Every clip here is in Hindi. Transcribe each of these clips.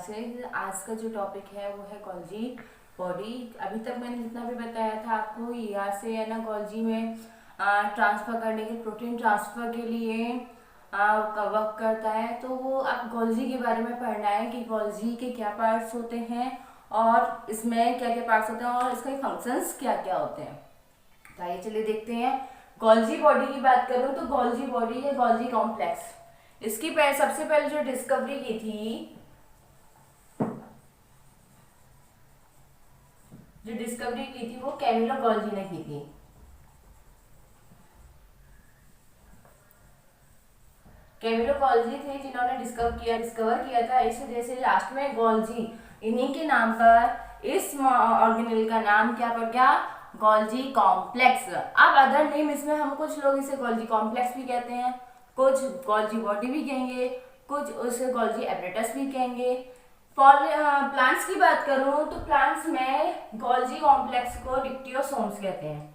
क्लासेस। आज का जो टॉपिक है वो है गोल्जी बॉडी। अभी तक मैंने जितना भी बताया था आपको, ईआर से है ना गोल्जी में ट्रांसफर करने के, प्रोटीन ट्रांसफर के लिए वर्क करता है। तो वो अब गोल्जी के बारे में पढ़ना है कि गोल्जी के क्या पार्ट्स होते हैं और इसमें क्या क्या पार्ट्स होते हैं और इसके फंक्शंस क्या क्या होते हैं। तो आइए चलिए देखते हैं। गोल्जी बॉडी की बात करूं तो गोल्जी बॉडी है गोल्जी कॉम्प्लेक्स। इसकी सबसे पहले जो डिस्कवरी की थी, वो कैमिलो गोल्जी ने की थी। कैमिलो गोल्जी थे जिन्होंने डिस्कवर किया था। इस वजह से लास्ट में गोल्जी, इन्हीं के नाम पर इस ऑर्गेनेल का नाम क्या पड़ गया, गोल्जी कॉम्प्लेक्स। अब अदर नेम इसमें हम कुछ लोग इसे गोल्जी कॉम्प्लेक्स भी कहते हैं, कुछ गोल्जी बॉडी भी कहेंगे, कुछ उसे गोल्जी एपरेटस भी कहेंगे। प्लांट्स की बात करूं तो प्लांट्स में गोल्जी कॉम्प्लेक्स को डिक्टियोसोम्स कहते हैं।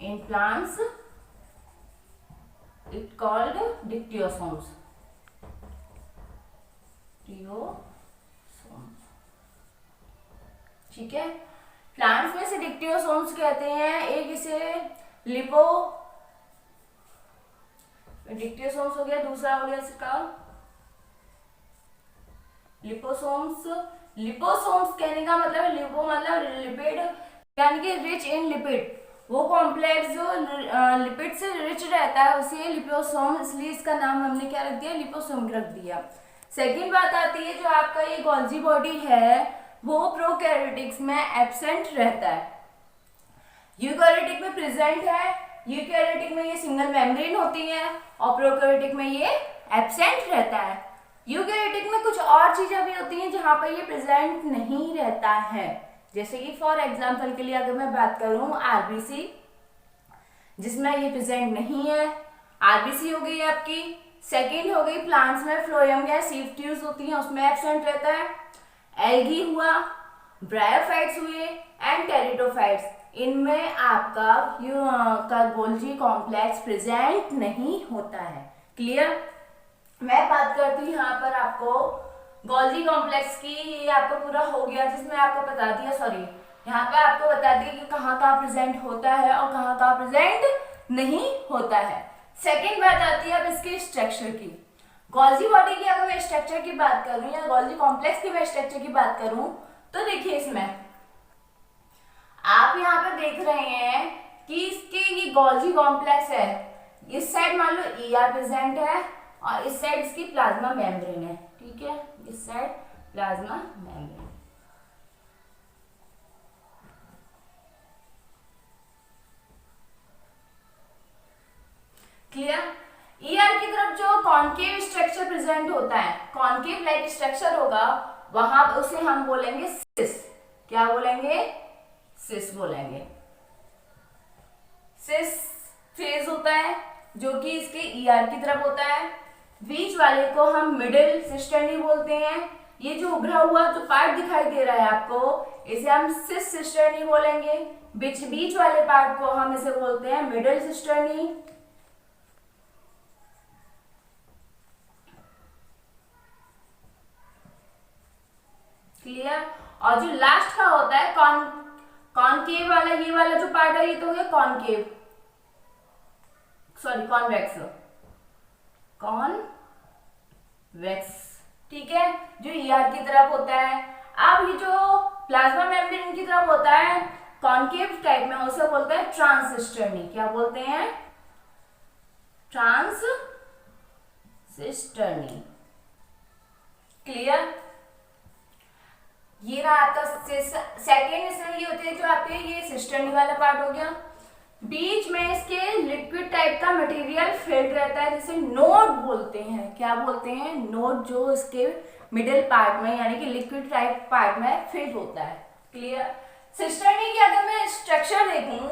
In plants it called dictyosomes. ठीक है, प्लांट्स में से डिक्टियोसोम्स कहते हैं। एक इसे डिक्टियोसोम्स हो गया, दूसरा हो गया इसका लिपोसोम्स। लिपोसोम्स कहने का मतलब है, लिपो मतलब लिपिड, यानी कि रिच इन लिपिड। वो कॉम्प्लेक्स जो लिपिड से रिच रहता है उसे लिपोसोम, इसलिए इसका नाम हमने क्या रख दिया, लिपोसोम रख दिया। सेकेंड बात आती है, जो आपका ये गोल्जी बॉडी है वो प्रोकैरियोटिक्स में एब्सेंट रहता है, यूकैरियोटिक में प्रेजेंट है। यूकैरियोटिक में ये सिंगल मेम्ब्रेन होती है और प्रोकैरियोटिक में ये एब्सेंट रहता है। यूकैरियोटिक में कुछ और चीजें भी होती हैं जहां पर ये प्रेजेंट नहीं रहता है, जैसे कि फॉर एग्जांपल के लिए अगर मैं बात करूं आरबीसी, जिसमें ये प्रेजेंट नहीं है, आरबीसी हो गई आपकी। सेकेंड हो गई प्लांट्स में फ्लोएम या सीव ट्यूब्स होती हैं, उसमें एब्सेंट रहता है। एल्गी हुआ, ब्रायोफाइट्स हुए एंड टेरिडोफाइट्स, इनमें आपका गोल्जी कॉम्प्लेक्स प्रेजेंट नहीं होता है। क्लियर? मैं बात करती हूँ यहाँ पर आपको गोल्जी कॉम्प्लेक्स की, ये आपको पूरा हो गया जिसमें आपको बता दिया, सॉरी यहाँ पे आपको बता दिया कि कहाँ कहाँ प्रेजेंट होता है और कहाँ कहाँ प्रेजेंट नहीं होता है। सेकेंड बात आती है अब इसके स्ट्रक्चर की। गोल्जी बॉडी की अगर मैं स्ट्रक्चर की बात करूं या गोल्जी कॉम्प्लेक्स की मैं स्ट्रक्चर की बात करूं तो देखिए, इसमें आप यहाँ पे देख रहे हैं कि इसके ये गोल्जी कॉम्प्लेक्स है, इस साइड मान लो ईआर प्रेजेंट है और इस साइड इसकी प्लाज्मा मेम्ब्रेन है। ठीक है, इस side plasma membrane. Clear? ER की तरफ जो कॉन्केव स्ट्रक्चर प्रेजेंट होता है, कॉन्केव लाइक स्ट्रक्चर होगा, वहां उसे हम बोलेंगे सिस। क्या बोलेंगे? सिस बोलेंगे। सिस फेज होता है जो कि इसके ईआर की तरफ होता है। बीच वाले को हम मिडिल सिस्टर्नी बोलते हैं। ये जो उभरा हुआ जो पार्ट दिखाई दे रहा है आपको, इसे हम सिस सिस्टर्नी बोलेंगे। बीच वाले पार्ट को हम इसे बोलते हैं मिडिल सिस्टर्नी। क्लियर? और जो लास्ट का होता है कॉनकेव वाला, ये वाला जो पार्ट है ये तो हो गया कॉनकेव, सॉरी कॉन्वेक्स, कॉन्वेक्स। ठीक है, जो ईआर की तरफ होता है। अब ये जो प्लाज्मा मेम्ब्रेन की तरफ होता है कॉनकेव टाइप में, उसे बोलते हैं ट्रांसिस्टर्नी। क्या बोलते हैं? ट्रांसिस्टर्नी। क्लियर? ये रहा आपका सेकेंड इसमें ये होते हैं जो आपके ये सिस्टर्नी वाला पार्ट हो गया। बीच में इसके लिक्विड टाइप का मटेरियल फिल्ड रहता है जिसे नोड बोलते हैं। क्या बोलते हैं? नोड, जो इसके मिडिल पार्ट में यानी कि लिक्विड टाइप पार्ट में फिल्ड होता है। क्लियर? सिस्टर्नी की अगर मैं स्ट्रक्चर देखूं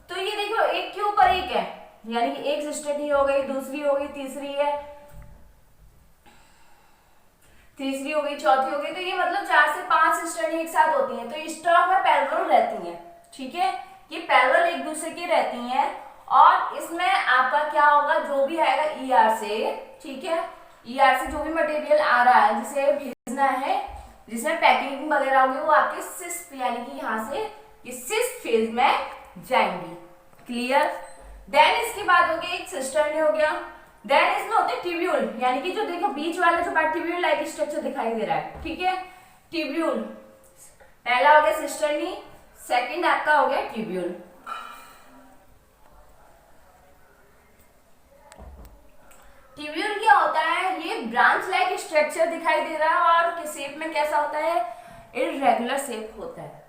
तो ये देखो एक के ऊपर एक है, यानी कि एक सिस्टर्नी हो गई, दूसरी हो गई, तीसरी है, तीसरी हो गई, चौथी हो गई, तो ये मतलब 4 से 5 सिस्टर्नी एक साथ होती हैं। तो ये स्टॉक में पैरेलल रहती हैं। ठीक है, ये पैरेलल एक दूसरे की रहती हैं और इसमें आपका क्या होगा, जो भी आएगा ईआर से, ठीक है, ईआर से जो भी मटेरियल आ रहा है जिसे भेजना है जिसमें पैकिंग वगैरह होगी वो आपके सिस यानी कि यहाँ से ये सिस फेज में जाएंगी। क्लियर। देन इसके बाद हो गया एक सिस्टर्नी हो गया। देन इसमें होते हैं ट्यूब्यूल, यानी कि जो देखो बीच वाला जो पार्ट ट्यूब्यूल लाइक स्ट्रक्चर दिखाई दे रहा है, ठीक है। ट्यूब्यूल पहला हो गया सिस्टर्नी, सेकंड आपका हो गया ट्यूब्यूल। ट्यूब्यूल क्या होता है, ये ब्रांच लाइक स्ट्रक्चर दिखाई दे रहा है और शेप में कैसा होता है, इररेगुलर शेप होता है,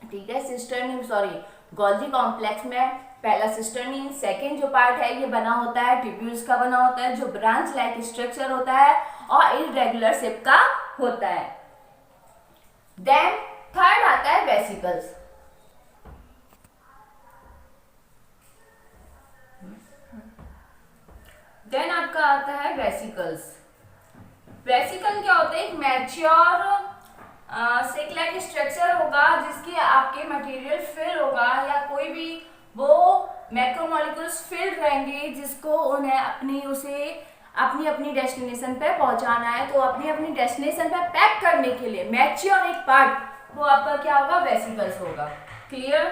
ठीक है। सिस्टर्नी सॉरी गोल्जी कॉम्प्लेक्स में पहला सिस्टर्नी, सेकंड जो पार्ट है ये बना होता है ट्यूब्यूल्स का बना होता है, जो ब्रांच लाइक स्ट्रक्चर होता है और इररेगुलर शेप का होता है। देन थर्ड आता है वेसिकल्स। देन आपका आता है वेसिकल्स। वेसिकल क्या होता है, एक मैच्योर सिक लाइक स्ट्रक्चर होगा जिसके आपके मटेरियल फिल होगा या कोई भी वो मैक्रोमोलिक्यूल्स फिल रहेंगे जिसको उन्हें अपनी अपनी डेस्टिनेशन पे पहुंचाना है। तो अपनी डेस्टिनेशन पे पैक करने के लिए मैच्योर एक पार्ट वो आपका क्या होगा, वेसिकल्स होगा। क्लियर।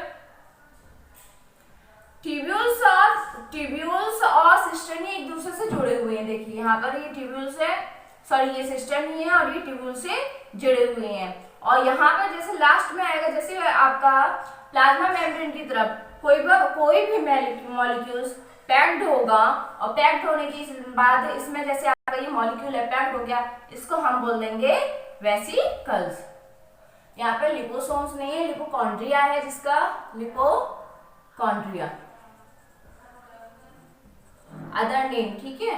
ट्यूब्यूल्स और सिस्टर्नी एक दूसरे से जुड़े हुए हैं। देखिए यहाँ पर ये ट्यूब्यूल्स है, सॉरी ये सिस्टर्नी है और ये ट्यूब्यूल से जुड़े हुए हैं। और यहाँ पर जैसे लास्ट में आएगा, जैसे आपका प्लाज्मा मेम्ब्रेन की तरफ कोई भी मॉलिक्यूल्स पैक्ड होगा और पैक्ड होने के बाद इसमें जैसे आपका ये मॉलिक्यूल है पैक्ड हो गया, इसको हम बोल देंगे वेसिकल्स। यहाँ पे लिपोसोम्स नहीं है, लिपोकॉन्ड्रिया है, जिसका लिपोकॉन्ड्रिया अदर नेम, ठीक है।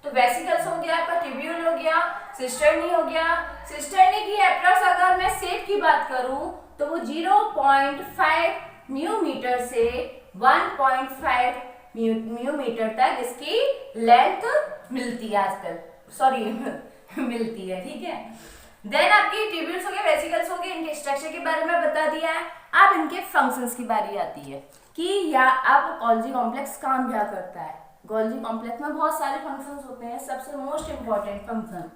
तो वेसिकल्स हो गया आपका, ट्यूब्यूल हो गया, सिस्टर्नी हो गया। सिस्टर्नी की एप्रॉक्स अगर मैं शेप की बात करूं तो वो 0.5 म्यूमीटर से 1.5 म्यूमीटर तक इसकी लेंथ मिलती है आजकल, सॉरी मिलती है, ठीक है। देन आपकी ट्यूब्यूल्स हो गए, वेसिकल्स हो गए, इनके स्ट्रक्चर के बारे में बता दिया है। अब इनके फंक्शंस की बारी आती है कि या अब गोल्जी कॉम्प्लेक्स काम क्या करता है। गोल्जी कॉम्प्लेक्स में बहुत सारे फंक्शंस होते हैं, सबसे मोस्ट इंपॉर्टेंट फंक्शन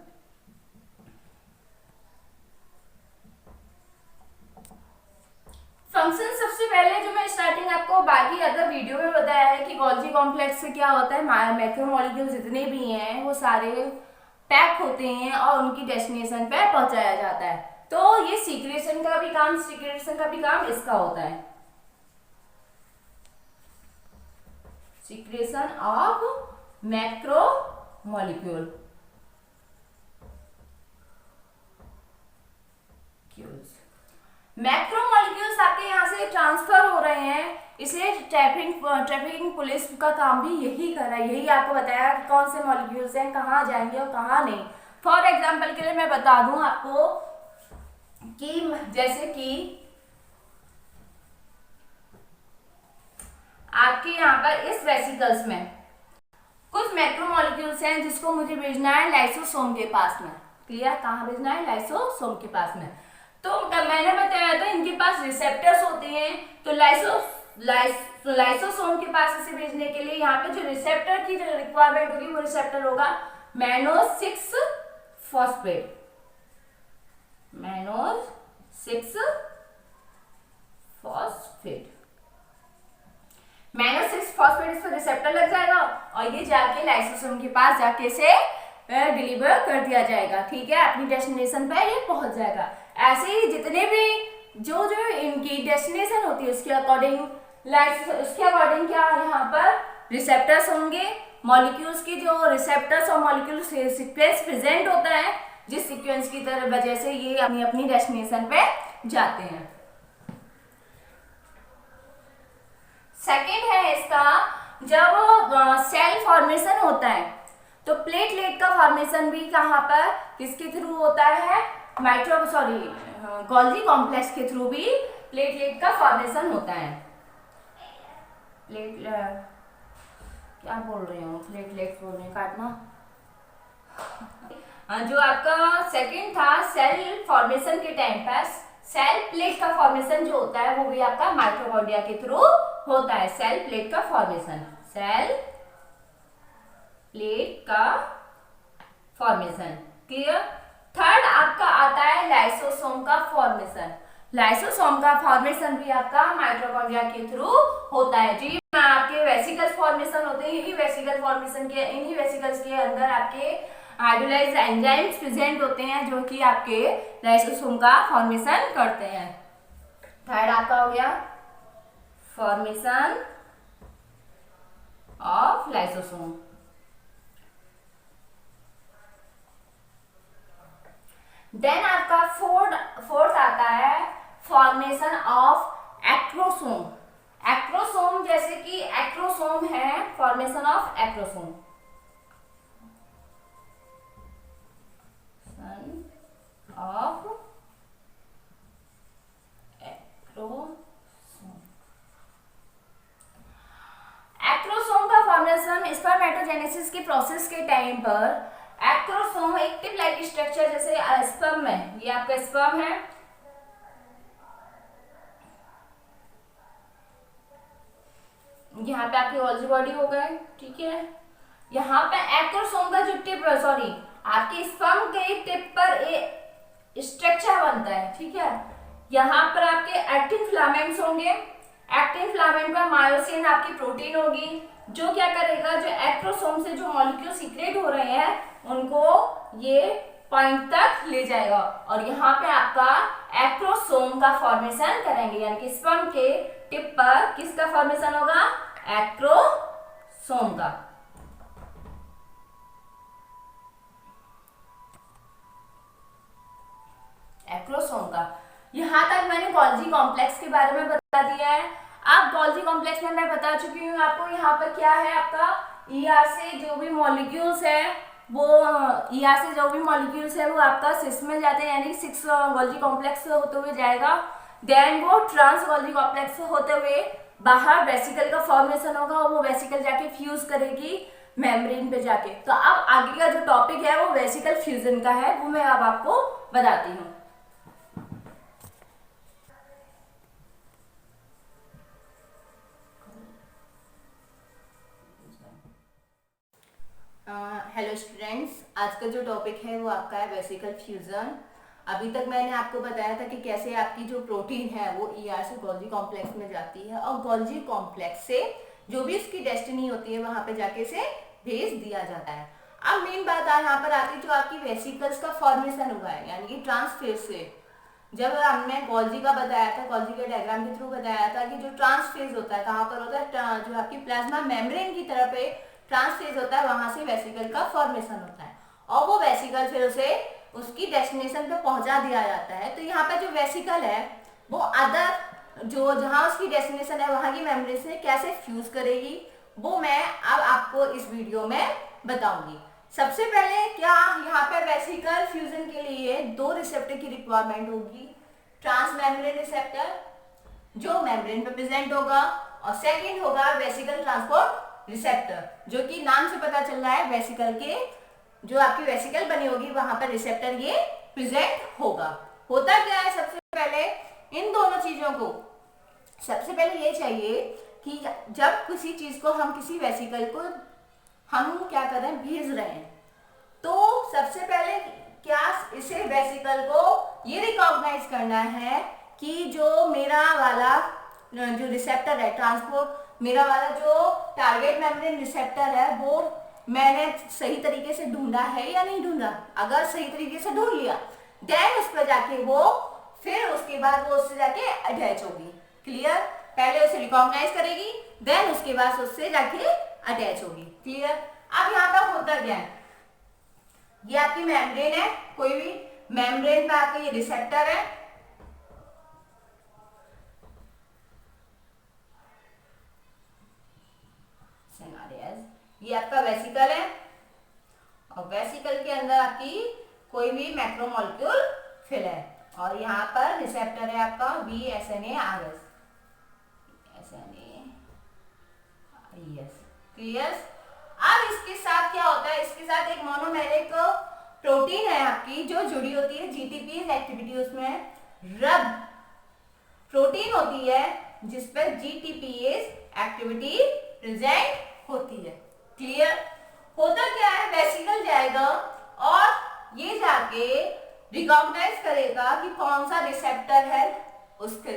सबसे पहले जो मैं स्टार्टिंग आपको बाकी अदर वीडियो में बताया है कि गोल्जी कॉम्प्लेक्स से क्या होता है, मैक्रोमोलिक्यूल्स जितने भी हैं वो सारे पैक होते हैं और उनकी डेस्टिनेशन पे पहुंचाया जाता है। तो ये सीक्रेशन का भी काम इसका होता है, सीक्रेशन ऑफ मैक्रोमोलिक्यूल। मैक्रोमोलिक्यूल्स आपके यहाँ से ट्रांसफर हो रहे हैं, इसलिए ट्रैफिकिंग पुलिस का काम भी यही कर रहा है, यही आपको बताया कि कौन से मॉलिक्यूल्स हैं, कहाँ जाएंगे और कहाँ नहीं। फॉर एग्जांपल के लिए मैं बता दूं आपको कि जैसे कि आपके यहाँ पर इस वेसिकल्स में कुछ मैक्रोमोलिक्यूल्स हैं जिसको मुझे भेजना है लाइसोसोम के पास में। क्लियर, कहाँ भेजना है, लाइसोसोम के पास में। तो मैंने बताया था इनके पास रिसेप्टर्स होते हैं, तो लाइसोसोम के पास इसे भेजने के लिए यहाँ पे जो रिसेप्टर की जो रिक्वायरमेंट होगी वो रिसेप्टर होगा मैनोज 6 फॉस्फेट। मैनोज 6 फॉस्फेट इस पर रिसेप्टर लग जाएगा और ये जाके लाइसोसोम के पास जाके इसे डिलीवर कर दिया जाएगा, ठीक है। अपनी डेस्टिनेशन पे ये पहुंच जाएगा। ऐसे ही जितने भी जो इनकी डेस्टिनेशन होती है उसके अकॉर्डिंग क्या यहाँ पर रिसेप्टर्स होंगे। मॉलिक्यूल्स की जो रिसेप्टर्स और मॉलिक्यूल सीक्वेंस प्रेजेंट होता है, जिस सीक्वेंस की तरह वजह से ये अपनी डेस्टिनेशन पे जाते हैं। सेकेंड है इसका, जब सेल फॉर्मेशन होता है तो प्लेटलेट का फॉर्मेशन भी कहाँ पर किसके थ्रू होता है, गोल्जी कॉम्प्लेक्स के थ्रू भी प्लेटलेट का फॉर्मेशन होता है। क्या बोल रही हूँ, प्लेटलेट बोल रही काटना। जो आपका सेकंड था सेल फॉर्मेशन के टाइम पर सेल प्लेट का फॉर्मेशन जो होता है वो भी आपका माइटोकॉन्ड्रिया के थ्रू होता है। सेल प्लेट का फॉर्मेशन, सेल प्लेट का फॉर्मेशन, क्लियर। थर्ड आपका आता है लाइसोसोम का फॉर्मेशन। लाइसोसोम का फॉर्मेशन भी आपका माइटोकॉन्ड्रिया के थ्रू होता है जी। आपके वेसिकल्स फॉर्मेशन होते हैं, इन्हीं वेसिकल्स के अंदर आपके हाइड्रोलाइज्ड एंजाइम्स प्रेजेंट होते हैं जो कि आपके लाइसोसोम का फॉर्मेशन करते हैं। थर्ड आपका हो गया फॉर्मेशन ऑफ लाइसोसोम। देन आपका फोर्थ आता है फॉर्मेशन ऑफ एक्रोसोम। एक्रोसोम जैसे कि एक्रोसोम है, formation of acrosome of acrosome का फॉर्मेशन स्पर्मेटोजेनेसिस के प्रोसेस के टाइम पर एक्रोसोम एक टिप लाइक स्ट्रक्चर जैसे स्पर्म में, ये आपका स्पर्म है, यहाँ पे आपकी गोल्जी बॉडी हो गए, ठीक है। यहाँ पे एक्रोसोम का जो टिप आपके स्पर्म के टिप पर एक स्ट्रक्चर बनता है, ठीक है। यहाँ पर आपके एक्टिन फिलामेंट्स होंगे, एक्टिन फिलामेंट पर मायोसिन आपकी प्रोटीन होगी जो क्या करेगा, जो एक्रोसोम से जो मॉलिक्यूल सीक्रेट हो रहे हैं उनको ये पॉइंट तक ले जाएगा और यहाँ पे आपका एक्रोसोम का फॉर्मेशन करेंगे, यानी कि स्पर्म के टिप पर किसका फॉर्मेशन होगा, एक्रोसोम का। एक्रोसोम का। यहाँ तक मैंने गोल्जी कॉम्प्लेक्स के बारे में बता दिया है। अब गोल्जी कॉम्प्लेक्स में मैं बता चुकी हूँ आपको, यहाँ पर क्या है आपका ईआर से जो भी मॉलिक्यूल्स है वो आपका सिस में जाते हैं, यानी 6 गोल्जी कॉम्प्लेक्स होते हुए जाएगा। देन वो ट्रांस गोल्जी कॉम्प्लेक्स होते हुए बाहर वेसिकल का फॉर्मेशन होगा, वो वेसिकल जाके फ्यूज करेगी मेम्ब्रेन पे जाके। तो अब आगे का जो टॉपिक है वो वेसिकल फ्यूजन का है, वो मैं अब आपको बताती हूँ। हेलो स्टूडेंट्स, आज का जो टॉपिक है वो आपका है वेसिकल फ्यूजन। अभी तक मैंने आपको बताया था कि कैसे आपकी जो प्रोटीन है वो ईआर से गोल्जी कॉम्प्लेक्स में जाती है और गोल्जी कॉम्प्लेक्स से जो भी इसकी डेस्टिनी होती है वहां पे जाके इसे भेज दिया जाता है। अब मेन बात यहाँ पर आती है जो आपकी वेसिकल्स का फॉर्मेशन हुआ है, यानी कि ट्रांसफेज से। जब हमने गोल्जी का बताया था, गोल्जी के डायग्राम के थ्रू बताया था कि जो ट्रांसफेज होता है कहाँ पर होता है, जो आपकी प्लाज्मा मेम्ब्रेन की तरफ ट्रांसफेज होता है, वहां से वेसिकल का फॉर्मेशन होता है और वो वेसिकल फिर उसे उसकी डेस्टिनेशन पे पहुंचा दिया जाता है। तो यहाँ पे जो वेसिकल है वो अदर जो जहां उसकी डेस्टिनेशन है वहां की मेम्ब्रेन से कैसे फ्यूज करेगी वो मैं अब आपको इस वीडियो में बताऊंगी। सबसे पहले क्या यहाँ पे वेसिकल फ्यूजन के लिए 2 रिसेप्टर की रिक्वायरमेंट होगी, ट्रांस मेम्ब्रेन रिसेप्टर जो मेम्ब्रेन पे प्रेजेंट होगा और सेकेंड होगा वेसिकल ट्रांसपोर्ट रिसेप्टर जो कि नाम से पता चल रहा है वेसिकल के जो आपकी वेसिकल बनी होगी वहां पर रिसेप्टर ये प्रेजेंट होगा। होता क्या है, सबसे पहले इन दोनों चीजों को सबसे पहले ये चाहिए कि जब किसी चीज को हम किसी वेसिकल को हम क्या कर रहे हैं, भेज रहे हैं, तो सबसे पहले क्या इसे वेसिकल को ये रिकॉग्नाइज करना है कि जो मेरा वाला जो रिसेप्टर है ट्रांसपोर्ट, मेरा वाला जो टारगेट मेम्ब्रेन रिसेप्टर है वो मैंने सही तरीके से ढूंढा है या नहीं ढूंढा। अगर सही तरीके से ढूंढ लिया देन उस पर जाके वो फिर उसके बाद वो उससे जाके अटैच होगी। क्लियर, पहले उसे रिकॉग्नाइज करेगी देन उसके बाद उससे जाके अटैच होगी। क्लियर। अब यहाँ पर होता क्या है, ये आपकी मेम्ब्रेन है, कोई भी मेम्ब्रेन पे आपका ये रिसेप्टर है, ये आपका वेसिकल है और वेसिकल के अंदर आपकी कोई भी मैक्रोमोलेक्यूल फिल है और यहाँ पर रिसेप्टर है आपका VSNA-RS। क्लियर। अब इसके साथ क्या होता है, इसके साथ एक मोनोमेरिक प्रोटीन है आपकी जो जुड़ी होती है GTPase एक्टिविटी, उसमें रब प्रोटीन होती है जिसपे GTPase एक्टिविटी प्रेजेंट होती है। क्लियर। होता क्या है, वेसिकल जाएगा और ये जाके रिकॉग्नाइज करेगा कि कौन सा रिसेप्टर है उसके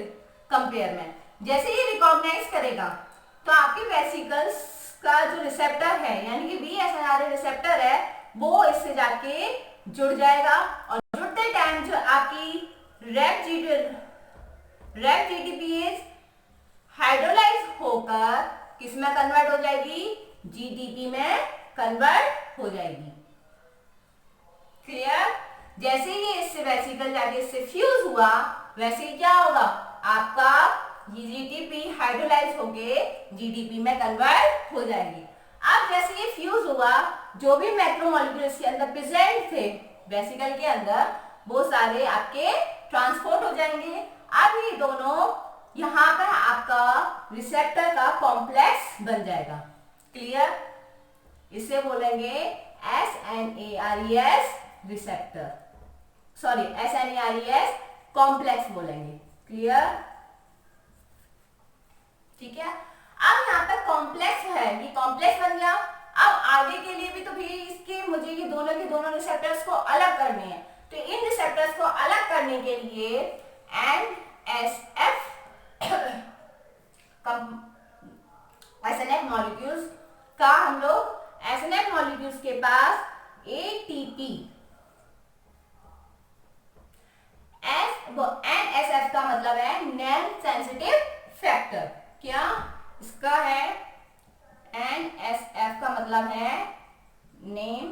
कंपेयर में। जैसे ये रिकॉग्नाइज करेगा तो आपके वेसिकल्स का जो रिसेप्टर है यानी कि VSNRA रिसेप्टर है वो इससे जाके जुड़ जाएगा और जुड़ते टाइम जो आपकी रेड GTPase हाइड्रोलाइज होकर किस में कन्वर्ट हो जाएगी, GTP में कन्वर्ट हो जाएगी। क्लियर? जैसे ही इससे वेसिकल जाके इससे फ्यूज हुआ वैसे ही क्या होगा, आपका GTP हाइड्रोलाइज होके GTP में कन्वर्ट हो जाएगी। अब जैसे ये फ्यूज हुआ जो भी मैक्रोमोलिक्यूल इसके अंदर प्रेजेंट थे वेसिकल के अंदर वो सारे आपके ट्रांसपोर्ट हो जाएंगे। अब ये दोनों यहाँ पर आपका रिसेप्टर का कॉम्प्लेक्स बन जाएगा। क्लियर? इसे बोलेंगे SNARES receptor, sorry SNARES complex बोलेंगे। क्लियर? ठीक है। अब यहाँ पर कॉम्प्लेक्स है, ये कॉम्प्लेक्स बन गया। अब आगे के लिए भी तो भी इसके मुझे ये दोनों के दोनों रिसेप्टर्स को अलग करने हैं, तो इन रिसेप्टर्स को अलग करने के लिए SNF मॉलिक्यूल्स का हम लोग SNF मॉलिक्यूल्स के पास ATP NSF का मतलब है नॉन सेंसिटिव फैक्टर। क्या इसका है? NSF का मतलब है नेम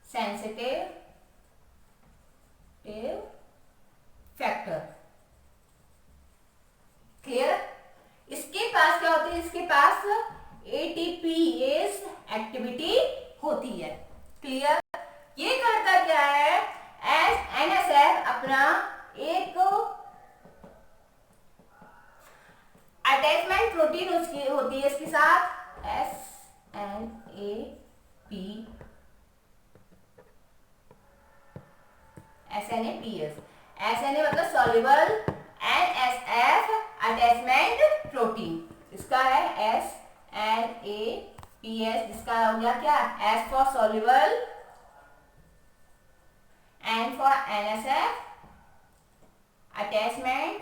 सेंसिटिव फैक्टर। क्लियर? इसके पास क्या होती है, इसके पास ATPase एक्टिविटी होती है। क्लियर? ये करता क्या है, NSF अपना एक अटैचमेंट प्रोटीन उसकी होती है इसके साथ SNAPS। SNA मतलब सॉल्युबल NSF अटैचमेंट प्रोटीन, इसका है SNAPS, जिसका हो गया क्या, S for soluble, N for NSF attachment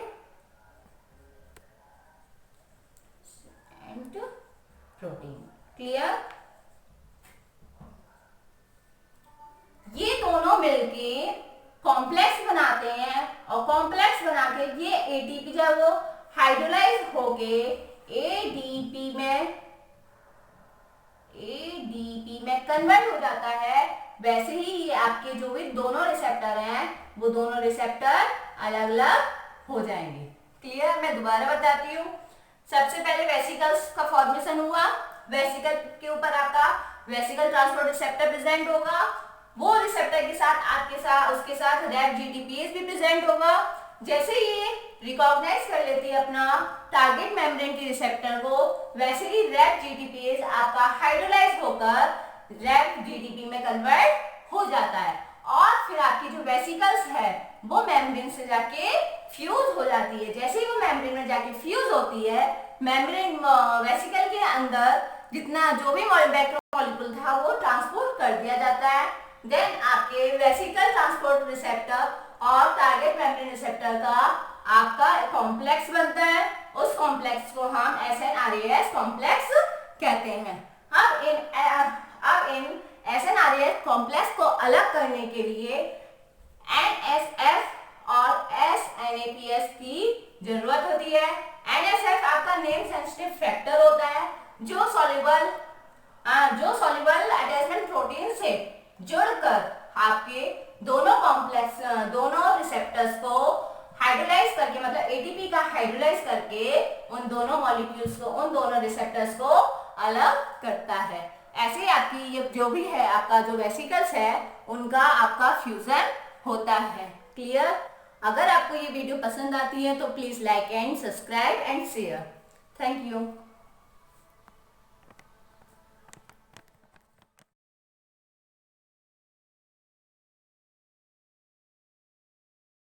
and protein. Clear? ये दोनों मिलके कॉम्प्लेक्स बनाते हैं और कॉम्प्लेक्स बना के ये ATP जब हाइड्रोलाइज होके ADP में कन्वर्ट हो जाता है, वैसे ही ये आपके जो भी दोनों रिसेप्टर हैं वो दोनों रिसेप्टर अलग अलग हो जाएंगे। क्लियर? मैं दोबारा बताती हूँ। सबसे पहले वेसिकल्स का फॉर्मेशन हुआ, वेसिकल के ऊपर आपका वेसिकल ट्रांसपोर्ट रिसेप्टर प्रेजेंट होगा, वो रिसेप्टर के साथ आपके साथ उसके साथ रेड GTPase भी प्रेजेंट होगा। जैसे ये रिकॉग्नाइज कर लेती है अपना टारगेट मेम्ब्रेन के रिसेप्टर को, वैसे ही रेड GTPase आपका हाइड्रोलाइज होकर रेड GTP में कन्वर्ट हो जाता है और फिर आपकी जो वेसिकल्स है वो मेम्ब्रेन से जाके फ्यूज हो जाती है। जैसे ही वो मेम्ब्रेन में जाके फ्यूज होती है, मेम्ब्रेन वेसिकल के अंदर जितना जो भी मैक्रोमोलिक्यूल था वो ट्रांसपोर्ट कर दिया जाता है। देन आपके वेसिकल ट्रांसपोर्ट रिसेप्टर और टारगेट मेम्ब्रेन रिसेप्टर का आपका कॉम्प्लेक्स बनता है, उस कॉम्प्लेक्स को हम SNRAS कॉम्प्लेक्स कहते हैं। अब इन SNRAS कॉम्प्लेक्स को अलग करने के लिए NSF और SNAPS की जरूरत होती है। NSF आपका नेम सेंसिटिव फैक्टर होता है जो सॉल्युबल अटैचमेंट प्रोटीन से जुड़कर आपके दोनों रिसेप्टर्स को हाइड्रोलाइज करके, मतलब ATP का हाइड्रोलाइज करके उन दोनों मॉलिक्यूल्स को, उन दोनों रिसेप्टर्स को अलग करता है। ऐसे ही आपकी ये जो भी है आपका जो वेसिकल्स है उनका आपका फ्यूजन होता है। क्लियर? अगर आपको ये वीडियो पसंद आती है तो please like and subscribe and share. Thank you.